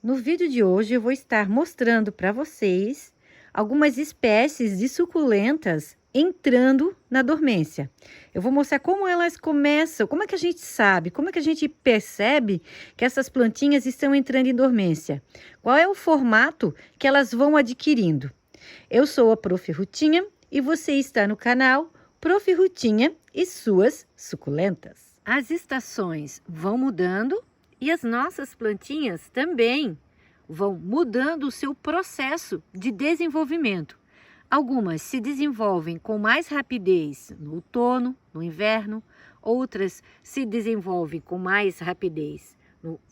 No vídeo de hoje eu vou estar mostrando para vocês algumas espécies de suculentas entrando na dormência. Eu vou mostrar como elas começam, como é que a gente sabe, como é que a gente percebe que essas plantinhas estão entrando em dormência. Qual é o formato que elas vão adquirindo. Eu sou a Prof. Rutinha e você está no canal Prof. Rutinha e suas suculentas. As estações vão mudando e as nossas plantinhas também vão mudando o seu processo de desenvolvimento. Algumas se desenvolvem com mais rapidez no outono, no inverno, outras se desenvolvem com mais rapidez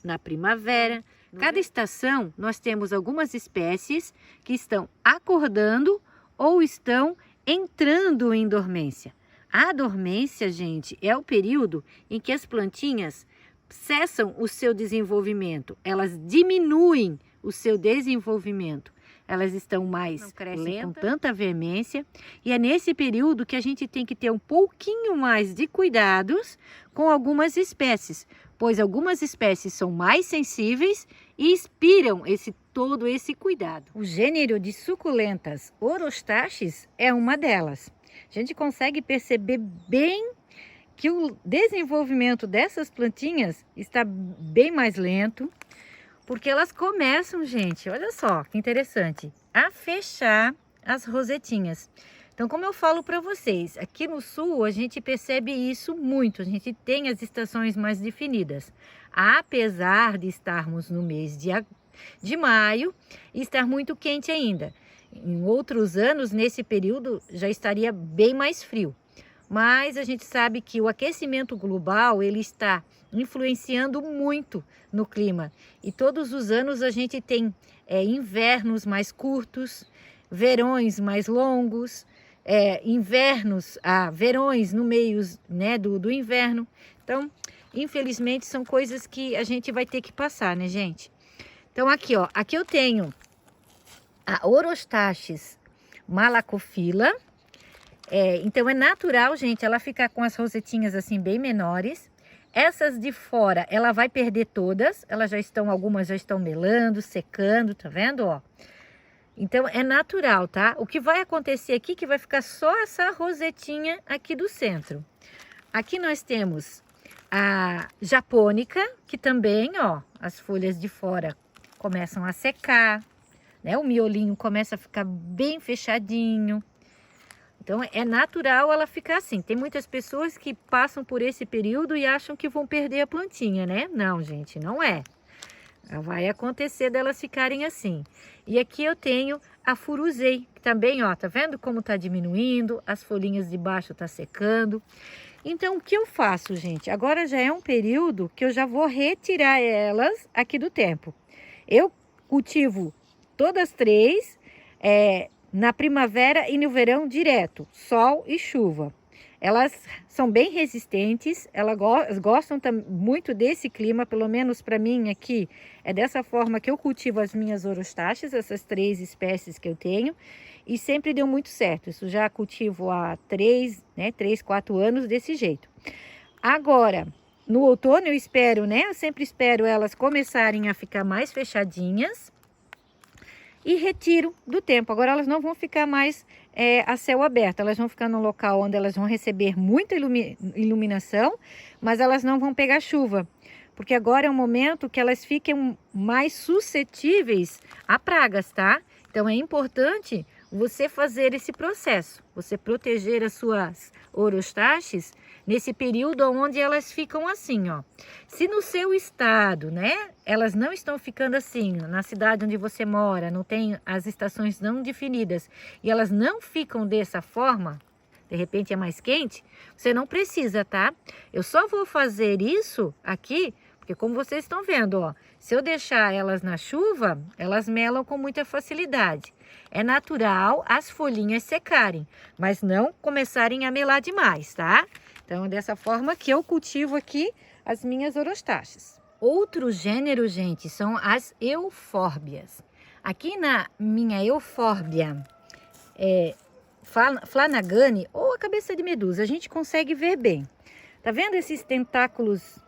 na primavera. Cada estação nós temos algumas espécies que estão acordando ou estão entrando em dormência. A dormência, gente, é o período em que as plantinhas cessam o seu desenvolvimento, elas diminuem o seu desenvolvimento. Elas estão mais lentas, com tanta veemência, e é nesse período que a gente tem que ter um pouquinho mais de cuidados com algumas espécies, pois algumas espécies são mais sensíveis e inspiram todo esse cuidado. O gênero de suculentas Orostaches é uma delas. A gente consegue perceber bem que o desenvolvimento dessas plantinhas está bem mais lento, porque elas começam, gente, olha só que interessante, a fechar as rosetinhas. Então, como eu falo para vocês, aqui no sul a gente percebe isso muito, a gente tem as estações mais definidas. Apesar de estarmos no mês de maio e estar muito quente ainda. Em outros anos, nesse período, já estaria bem mais frio. Mas a gente sabe que o aquecimento global, ele está influenciando muito no clima. E todos os anos a gente tem invernos mais curtos, verões mais longos, verões no meio, né, do inverno. Então, infelizmente, são coisas que a gente vai ter que passar, né, gente? Então, aqui, ó, aqui eu tenho a Orostaches malacophylla. Então é natural, gente, ela ficar com as rosetinhas assim bem menores. Essas de fora, ela vai perder todas. Algumas já estão melando, secando, tá vendo, ó? Então é natural, tá? O que vai acontecer aqui é que vai ficar só essa rosetinha aqui do centro. Aqui nós temos a japônica, que também, ó, as folhas de fora começam a secar, né? O miolinho começa a ficar bem fechadinho. Então, é natural ela ficar assim. Tem muitas pessoas que passam por esse período e acham que vão perder a plantinha, né? Não, gente, não é. Vai acontecer delas ficarem assim. E aqui eu tenho a Furusei, que também, ó, tá vendo como tá diminuindo? As folhinhas de baixo tá secando. Então, o que eu faço, gente? Agora já é um período que eu já vou retirar elas aqui do tempo. Eu cultivo todas três, na primavera e no verão direto, sol e chuva. Elas são bem resistentes, elas gostam muito desse clima, pelo menos para mim aqui, é dessa forma que eu cultivo as minhas Orostaches, essas três espécies que eu tenho, e sempre deu muito certo. Isso já cultivo há 3, 4 anos desse jeito. Agora, no outono eu espero, né? Eu sempre espero elas começarem a ficar mais fechadinhas, e retiro do tempo. Agora elas não vão ficar mais a céu aberto, elas vão ficar num local onde elas vão receber muita iluminação, mas elas não vão pegar chuva, porque agora é um momento que elas fiquem mais suscetíveis a pragas, tá? Então é importante você fazer esse processo, você proteger as suas Orostaches nesse período onde elas ficam assim, ó. Se no seu estado, né, elas não estão ficando assim, na cidade onde você mora, não tem as estações não definidas, e elas não ficam dessa forma, de repente é mais quente, você não precisa, tá? Eu só vou fazer isso aqui, porque como vocês estão vendo, ó, se eu deixar elas na chuva, elas melam com muita facilidade. É natural as folhinhas secarem, mas não começarem a melar demais, tá? Então, é dessa forma que eu cultivo aqui as minhas Orostaches. Outro gênero, gente, são as eufórbias. Aqui na minha eufórbia Flanagani, ou a cabeça de medusa, a gente consegue ver bem. Tá vendo esses tentáculos?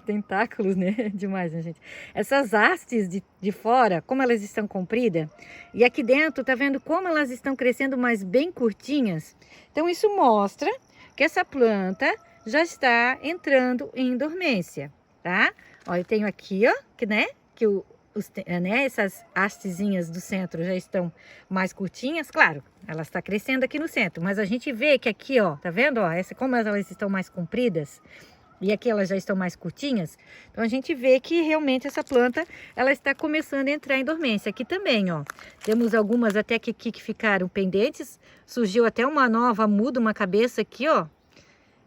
Tentáculos, né? Demais, né, gente? Essas hastes de fora, como elas estão compridas. E aqui dentro, tá vendo como elas estão crescendo, mas bem curtinhas? Então, isso mostra que essa planta já está entrando em dormência, tá? Ó, eu tenho aqui, ó, que, né? Que essas hastezinhas do centro já estão mais curtinhas, claro, ela está crescendo aqui no centro, mas a gente vê que aqui, ó, tá vendo, ó, como elas estão mais compridas e aqui elas já estão mais curtinhas, então a gente vê que realmente essa planta, ela está começando a entrar em dormência. Aqui também, ó, temos algumas até que ficaram pendentes, surgiu até uma nova muda, uma cabeça aqui, ó.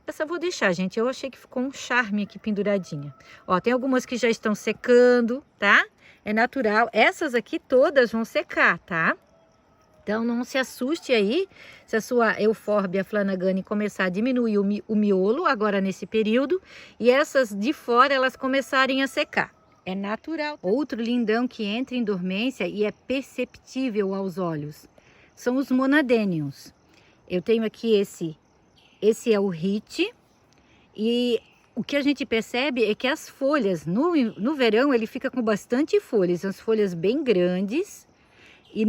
Essa eu vou deixar, gente, eu achei que ficou um charme aqui penduradinha. Ó, tem algumas que já estão secando, tá? É natural, essas aqui todas vão secar, tá? Então não se assuste aí se a sua Euphorbia flanagani começar a diminuir o miolo agora nesse período e essas de fora elas começarem a secar. É natural. Outro lindão que entra em dormência e é perceptível aos olhos são os monadênios. Eu tenho aqui esse é o Hit e o que a gente percebe é que as folhas, no verão, ele fica com bastante folhas, as folhas bem grandes. E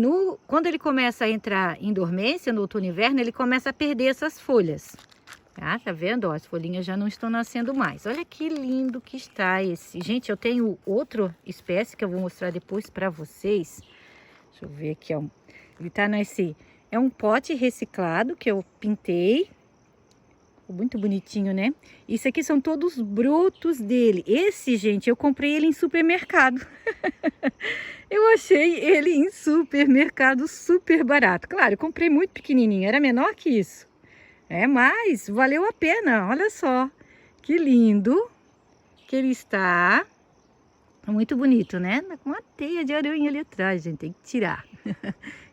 quando ele começa a entrar em dormência, no outono e inverno, ele começa a perder essas folhas. Tá vendo? Ó, as folhinhas já não estão nascendo mais. Olha que lindo que está esse. Gente, eu tenho outra espécie que eu vou mostrar depois para vocês. Deixa eu ver aqui, ó. Ele tá nesse... É um pote reciclado que eu pintei. Muito bonitinho, né? Isso aqui são todos brotos dele. Esse, gente, eu comprei ele em supermercado. Eu achei ele em supermercado super barato. Claro, eu comprei muito pequenininho, era menor que isso. Mas valeu a pena, olha só. Que lindo que ele está. Muito bonito, né? Com uma teia de aranha ali atrás, gente, tem que tirar.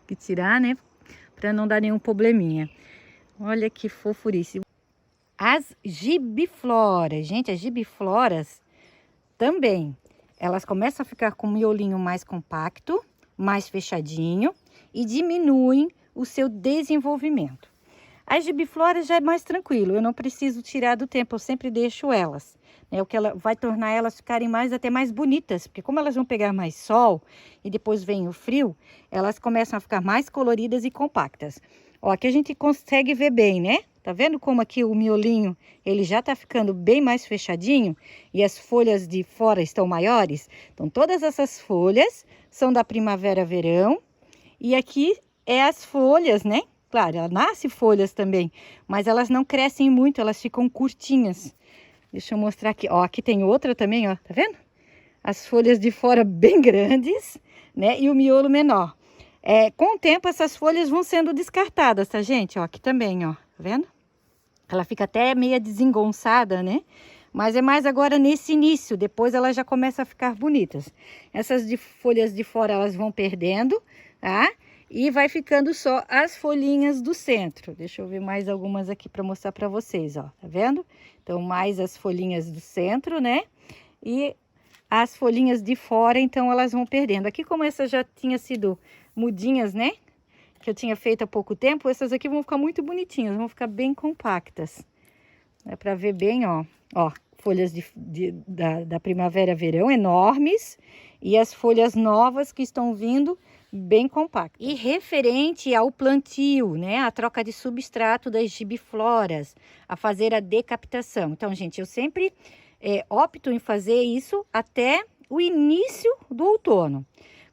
Que tirar, né? Para não dar nenhum probleminha. Olha que fofurice. As gibifloras, gente, as gibifloras também, elas começam a ficar com o miolinho mais compacto, mais fechadinho e diminuem o seu desenvolvimento. As gibifloras já é mais tranquilo, eu não preciso tirar do tempo, eu sempre deixo elas. O que ela vai tornar elas ficarem até mais bonitas, porque como elas vão pegar mais sol e depois vem o frio, elas começam a ficar mais coloridas e compactas. Ó, aqui a gente consegue ver bem, né? Tá vendo como aqui o miolinho, ele já tá ficando bem mais fechadinho e as folhas de fora estão maiores? Então, todas essas folhas são da primavera-verão e aqui é as folhas, né? Claro, ela nasce folhas também, mas elas não crescem muito, elas ficam curtinhas. Deixa eu mostrar aqui, ó, aqui tem outra também, ó, tá vendo? As folhas de fora bem grandes, né? E o miolo menor. Com o tempo, essas folhas vão sendo descartadas, tá, gente? Ó, aqui também, ó, tá vendo? Ela fica até meio desengonçada, né? Mas é mais agora nesse início, depois ela já começa a ficar bonitas. Essas folhas de fora, elas vão perdendo, tá? E vai ficando só as folhinhas do centro. Deixa eu ver mais algumas aqui para mostrar para vocês, ó, tá vendo? Então, mais as folhinhas do centro, né? E as folhinhas de fora, então, elas vão perdendo. Aqui, como essa já tinha sido mudinhas, né? Que eu tinha feito há pouco tempo, essas aqui vão ficar muito bonitinhas, vão ficar bem compactas. Dá para ver bem, ó. Ó, folhas da primavera-verão enormes e as folhas novas que estão vindo bem compactas. E referente ao plantio, né? A troca de substrato das gibifloras, a fazer a decapitação. Então, gente, eu sempre opto em fazer isso até o início do outono.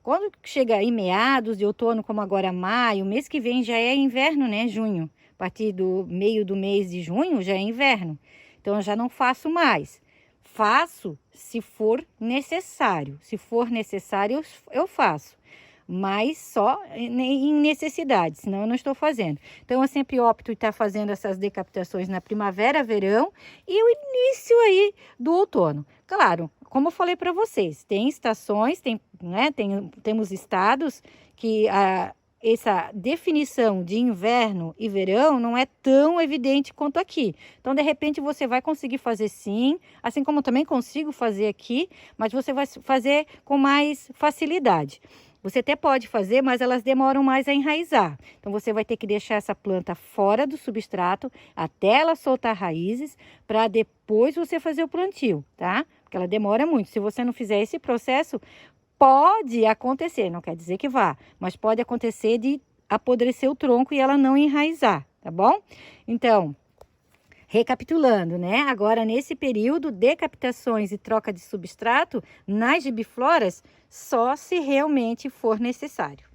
Quando chega em meados de outono, como agora maio, mês que vem já é inverno, né? Junho. A partir do meio do mês de junho já é inverno. Então, eu já não faço mais. Faço se for necessário. Se for necessário, eu faço. Mas só em necessidade, senão eu não estou fazendo. Então, eu sempre opto em estar fazendo essas decapitações na primavera, verão e o início aí do outono. Claro, como eu falei para vocês, tem estações, temos estados que essa definição de inverno e verão não é tão evidente quanto aqui. Então, de repente, você vai conseguir fazer sim, assim como eu também consigo fazer aqui, mas você vai fazer com mais facilidade. Você até pode fazer, mas elas demoram mais a enraizar. Então, você vai ter que deixar essa planta fora do substrato até ela soltar raízes, para depois você fazer o plantio, tá? Porque ela demora muito. Se você não fizer esse processo, pode acontecer, não quer dizer que vá, mas pode acontecer de apodrecer o tronco e ela não enraizar, tá bom? Então, recapitulando, né? Agora, nesse período de captações e troca de substrato, nas gibifloras, só se realmente for necessário.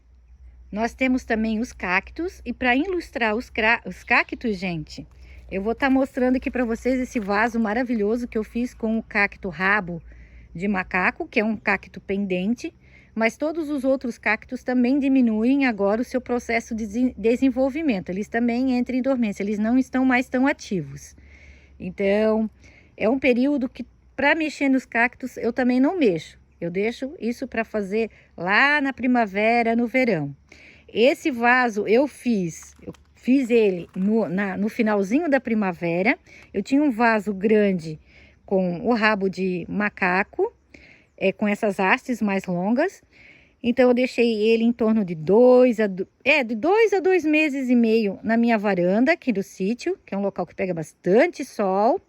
Nós temos também os cactos, e para ilustrar os cactos, gente, eu vou estar mostrando aqui para vocês esse vaso maravilhoso que eu fiz com o cacto rabo de macaco, que é um cacto pendente, mas todos os outros cactos também diminuem agora o seu processo de desenvolvimento. Eles também entram em dormência, eles não estão mais tão ativos. Então, é um período que, para mexer nos cactos, eu também não mexo. Eu deixo isso para fazer lá na primavera, no verão. Esse vaso eu fiz ele no finalzinho da primavera. Eu tinha um vaso grande com o rabo de macaco, com essas hastes mais longas. Então, eu deixei ele em torno de 2 a 2 meses e meio na minha varanda aqui do sítio, que é um local que pega bastante sol,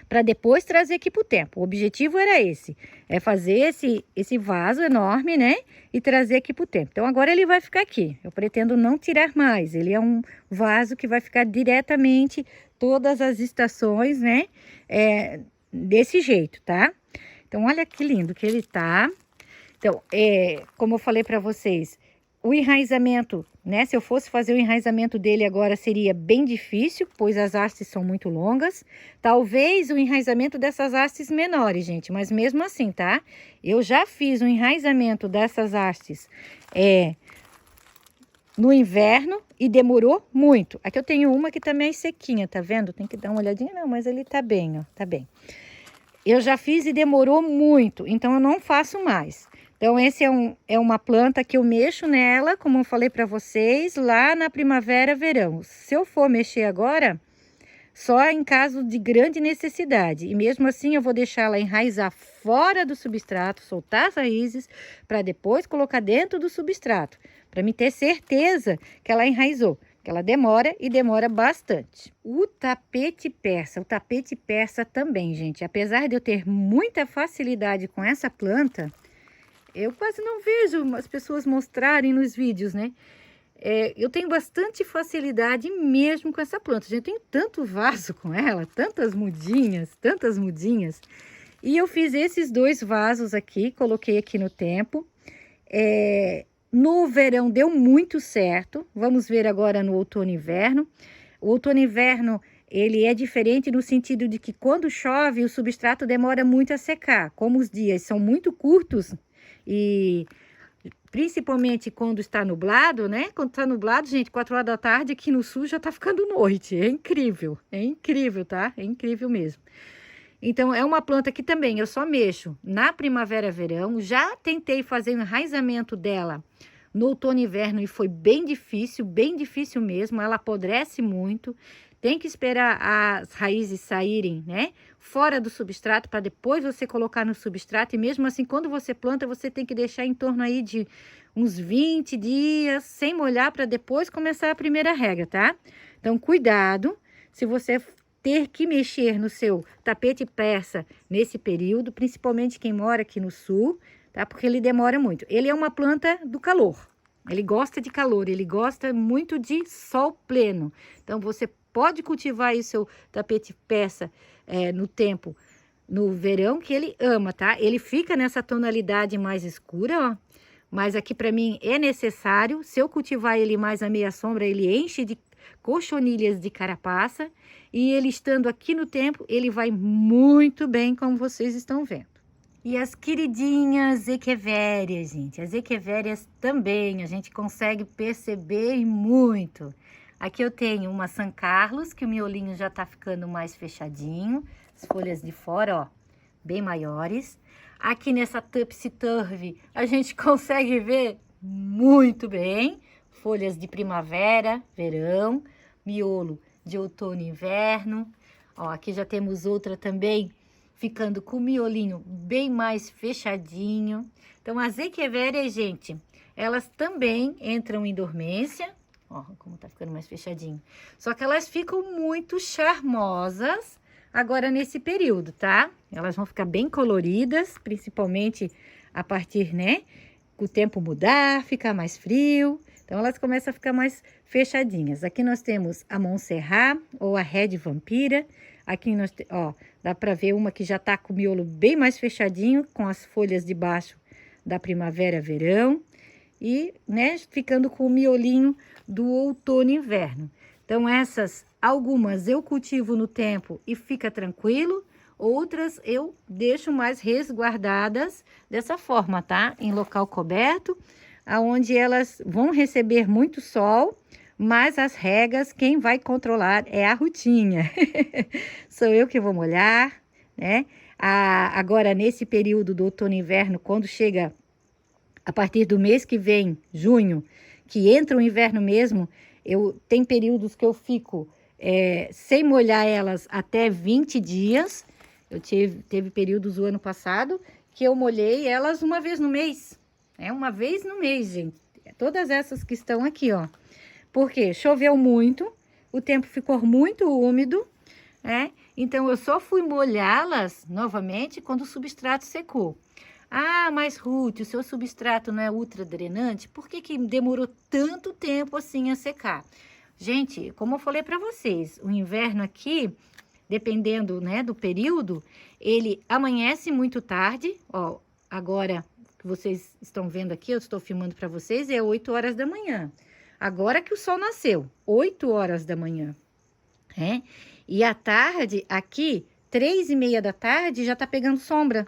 para depois trazer aqui para o tempo. O objetivo era esse, fazer esse vaso enorme, né? E trazer aqui para o tempo. Então, agora ele vai ficar aqui. Eu pretendo não tirar mais. Ele é um vaso que vai ficar diretamente todas as estações, né? Desse jeito, tá? Então, olha que lindo que ele tá. Então, como eu falei para vocês, o enraizamento, né? Se eu fosse fazer o enraizamento dele agora, seria bem difícil, pois as hastes são muito longas. Talvez o enraizamento dessas hastes menores, gente, mas mesmo assim, tá? Eu já fiz o enraizamento dessas hastes no inverno e demorou muito. Aqui eu tenho uma que tá meio sequinha, tá vendo? Tem que dar uma olhadinha, não, mas ele tá bem, ó, tá bem. Eu já fiz e demorou muito, então eu não faço mais. Então, esse é uma planta que eu mexo nela, como eu falei para vocês, lá na primavera, verão. Se eu for mexer agora, só em caso de grande necessidade. E mesmo assim, eu vou deixar ela enraizar fora do substrato, soltar as raízes, para depois colocar dentro do substrato, para me ter certeza que ela enraizou. Que ela demora e demora bastante. O tapete persa também, gente. Apesar de eu ter muita facilidade com essa planta, eu quase não vejo as pessoas mostrarem nos vídeos, né? Eu tenho bastante facilidade mesmo com essa planta. Eu tenho tanto vaso com ela, tantas mudinhas. E eu fiz esses 2 vasos aqui, coloquei aqui no tempo. No verão deu muito certo. Vamos ver agora no outono e inverno. O outono e inverno, ele é diferente no sentido de que quando chove, o substrato demora muito a secar. Como os dias são muito curtos, e principalmente quando está nublado, né? Quando está nublado, gente, 4 horas da tarde aqui no sul já tá ficando noite. É incrível, tá? É incrível mesmo. Então, é uma planta que também eu só mexo na primavera, verão. Já tentei fazer o enraizamento dela no outono e inverno e foi bem difícil mesmo. Ela apodrece muito. Tem que esperar as raízes saírem, né? Fora do substrato, para depois você colocar no substrato. E mesmo assim, quando você planta, você tem que deixar em torno aí de uns 20 dias, sem molhar, para depois começar a primeira rega, tá? Então, cuidado, se você ter que mexer no seu tapete persa nesse período, principalmente quem mora aqui no sul, tá? Porque ele demora muito. Ele é uma planta do calor. Ele gosta de calor, ele gosta muito de sol pleno. Então, você pode cultivar aí o seu tapete persa no verão, que ele ama, tá? Ele fica nessa tonalidade mais escura, ó. Mas aqui para mim é necessário. Se eu cultivar ele mais à meia sombra, ele enche de cochonilhas de carapaça. E ele estando aqui no tempo, ele vai muito bem, como vocês estão vendo. E as queridinhas equevérias, gente. As equevérias também a gente consegue perceber muito. Aqui eu tenho uma San Carlos, que o miolinho já tá ficando mais fechadinho. As folhas de fora, ó, bem maiores. Aqui nessa Tupsy Turvy, a gente consegue ver muito bem. Folhas de primavera, verão, miolo de outono e inverno. Ó, aqui já temos outra também, ficando com o miolinho bem mais fechadinho. Então, as Echeveria, gente, elas também entram em dormência. Ó, como tá ficando mais fechadinho. Só que elas ficam muito charmosas agora nesse período, tá? Elas vão ficar bem coloridas, principalmente a partir, né, o tempo mudar, ficar mais frio. Então, elas começam a ficar mais fechadinhas. Aqui nós temos a Montserrat ou a Red Vampira. Aqui nós, ó, dá para ver uma que já tá com o miolo bem mais fechadinho, com as folhas de baixo da primavera-verão. E, né, ficando com o miolinho do outono e inverno. Então, essas, algumas eu cultivo no tempo e fica tranquilo. Outras eu deixo mais resguardadas dessa forma, tá? Em local coberto, aonde elas vão receber muito sol, mas as regas, quem vai controlar é a Rutinha. Sou eu que vou molhar, né? Agora, nesse período do outono e inverno, quando chega a partir do mês que vem, junho, que entra o inverno mesmo, tem períodos que eu fico sem molhar elas até 20 dias. Teve períodos do ano passado que eu molhei elas uma vez no mês. Uma vez no mês, gente. Todas essas que estão aqui, ó. Porque choveu muito, o tempo ficou muito úmido, né? Então, eu só fui molhá-las novamente quando o substrato secou. Ah, mas Ruth, o seu substrato não é ultra drenante? Por que que demorou tanto tempo assim a secar? Gente, como eu falei para vocês, o inverno aqui, dependendo, né, do período, ele amanhece muito tarde. Ó, agora que vocês estão vendo aqui, eu estou filmando para vocês, é 8 horas da manhã. Agora que o sol nasceu, 8 horas da manhã, né? E à tarde, aqui, 3:30 da tarde, já tá pegando sombra.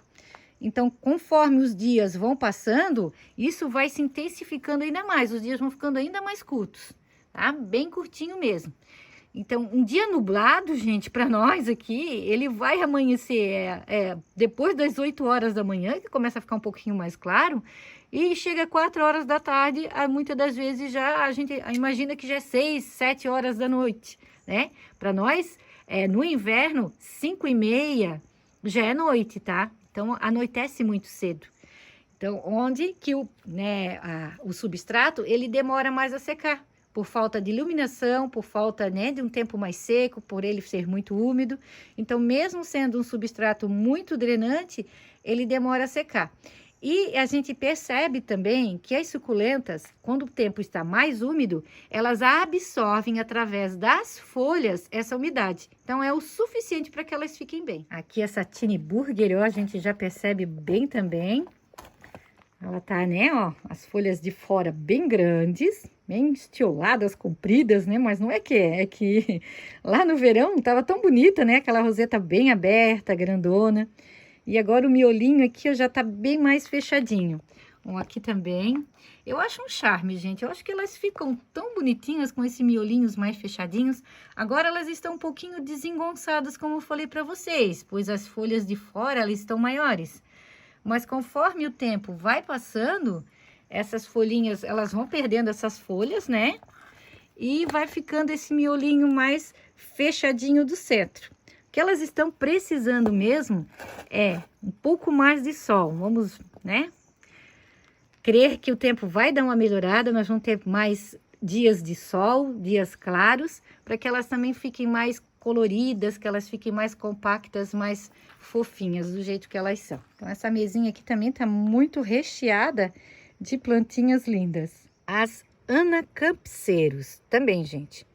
Então, conforme os dias vão passando, isso vai se intensificando ainda mais. Os dias vão ficando ainda mais curtos, tá? Bem curtinho mesmo. Então, um dia nublado, gente, para nós aqui, ele vai amanhecer depois das 8 horas da manhã, que começa a ficar um pouquinho mais claro, e chega 4 horas da tarde, muitas das vezes já a gente imagina que já é 6, 7 horas da noite, né? Para nós, no inverno, 5:30 já é noite, tá? Então, anoitece muito cedo. Então, onde que o substrato, ele demora mais a secar, por falta de iluminação, por falta, né, de um tempo mais seco, por ele ser muito úmido. Então, mesmo sendo um substrato muito drenante, ele demora a secar. E a gente percebe também que as suculentas, quando o tempo está mais úmido, elas absorvem através das folhas essa umidade. Então, é o suficiente para que elas fiquem bem. Aqui essa Tiny Burger, ó, a gente já percebe bem também. Ela tá, né, ó, as folhas de fora bem grandes, bem estioladas, compridas, né? Mas não é que lá no verão tava tão bonita, né? Aquela roseta bem aberta, grandona. E agora o miolinho aqui ó, já tá bem mais fechadinho. Bom, aqui também. Eu acho um charme, gente. Eu acho que elas ficam tão bonitinhas com esses miolinhos mais fechadinhos. Agora elas estão um pouquinho desengonçadas, como eu falei para vocês, pois as folhas de fora elas estão maiores. Mas conforme o tempo vai passando, essas folhinhas, elas vão perdendo essas folhas, né? E vai ficando esse miolinho mais fechadinho do centro. O que elas estão precisando mesmo é um pouco mais de sol. Vamos, né? Crer que o tempo vai dar uma melhorada, nós vamos ter mais dias de sol, dias claros, para que elas também fiquem mais coloridas, que elas fiquem mais compactas, mais fofinhas, do jeito que elas são. Então, essa mesinha aqui também tá muito recheada de plantinhas lindas. As anacampseros também, gente.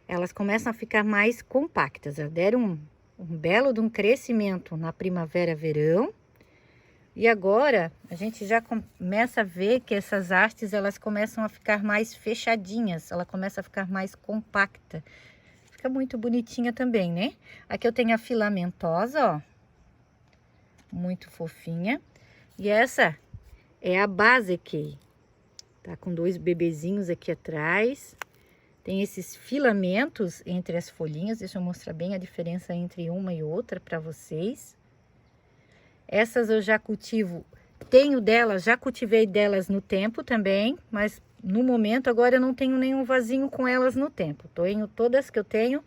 Elas começam a ficar mais compactas. Elas deram um belo de um crescimento na primavera-verão. E agora, a gente já começa a ver que essas hastes, elas começam a ficar mais fechadinhas. Ela começa a ficar mais compacta. Fica muito bonitinha também, né? Aqui eu tenho a filamentosa, ó. Muito fofinha. E essa é a Basicay. Tá com 2 bebezinhos aqui atrás. Tem esses filamentos entre as folhinhas. Deixa eu mostrar bem a diferença entre uma e outra para vocês. Essas eu já cultivo, tenho delas, já cultivei delas no tempo também, mas no momento agora eu não tenho nenhum vasinho com elas no tempo. Todas que eu tenho,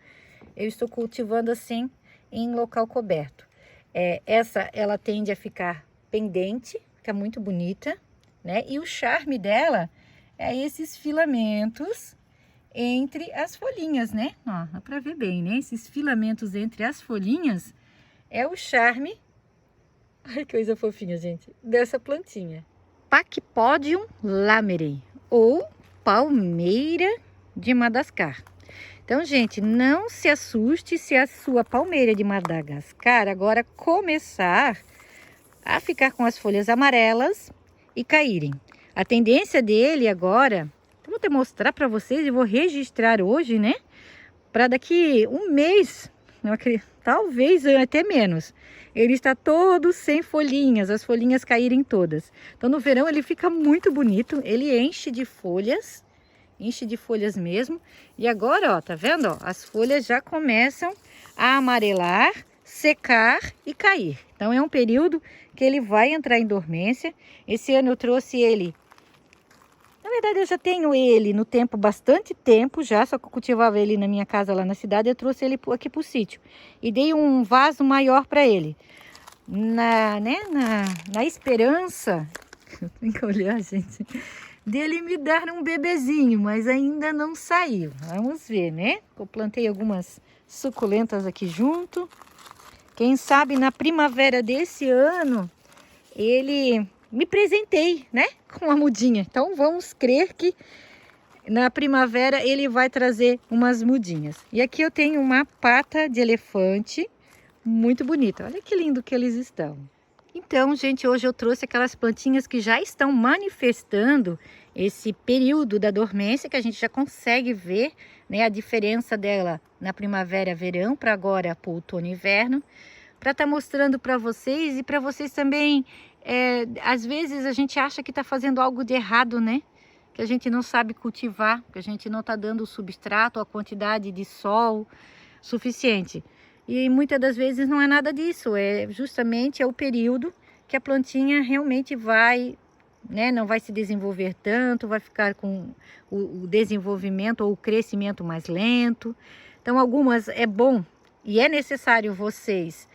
eu estou cultivando assim em local coberto. Essa, ela tende a ficar pendente, fica muito bonita, né? E o charme dela é esses filamentos entre as folhinhas, né? Ó, dá pra ver bem, né? Esses filamentos entre as folhinhas é o charme. Ai, que coisa fofinha, gente, dessa plantinha. Pachypodium lamerei, ou palmeira de Madagascar. Então, gente, não se assuste se a sua palmeira de Madagascar agora começar a ficar com as folhas amarelas e caírem. A tendência dele agora, eu vou até mostrar para vocês e vou registrar hoje, né? Para daqui um mês, talvez até menos, ele está todo sem folhinhas, as folhinhas caírem todas. Então, no verão ele fica muito bonito, ele enche de folhas mesmo. E agora, ó, tá vendo? Ó, as folhas já começam a amarelar, secar e cair. Então é um período que ele vai entrar em dormência. Esse ano eu trouxe ele. Na verdade, eu já tenho ele no tempo, bastante tempo já, só que eu cultivava ele na minha casa lá na cidade. Eu trouxe ele aqui pro sítio e dei um vaso maior para ele. Na esperança, tem que olhar, gente, dele me dar um bebezinho, mas ainda não saiu. Vamos ver, né? Eu plantei algumas suculentas aqui junto. Quem sabe na primavera desse ano ele me presentei, né? Com uma mudinha. Então vamos crer que na primavera ele vai trazer umas mudinhas. E aqui eu tenho uma pata de elefante muito bonita. Olha que lindo que eles estão. Então, gente, hoje eu trouxe aquelas plantinhas que já estão manifestando esse período da dormência, que a gente já consegue ver, né, a diferença dela na primavera, verão, para agora para outono e inverno, para estar mostrando para vocês e para vocês também, às vezes a gente acha que está fazendo algo de errado, né? Que a gente não sabe cultivar, que a gente não está dando o substrato, a quantidade de sol suficiente. E muitas das vezes não é nada disso, justamente o período que a plantinha realmente vai, né, não vai se desenvolver tanto, vai ficar com o desenvolvimento ou o crescimento mais lento. Então algumas é bom e é necessário vocês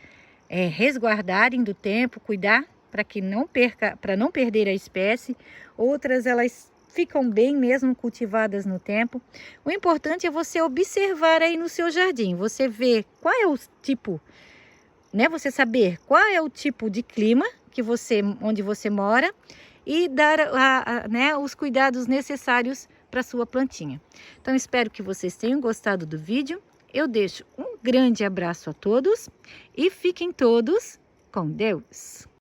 resguardarem do tempo, cuidar para que não perca, para não perder a espécie. Outras elas ficam bem mesmo cultivadas no tempo. O importante é você observar aí no seu jardim, você ver qual é o tipo, né? Você saber qual é o tipo de clima que onde você mora e dar né, os cuidados necessários para sua plantinha. Então espero que vocês tenham gostado do vídeo. Eu deixo um grande abraço a todos e fiquem todos com Deus.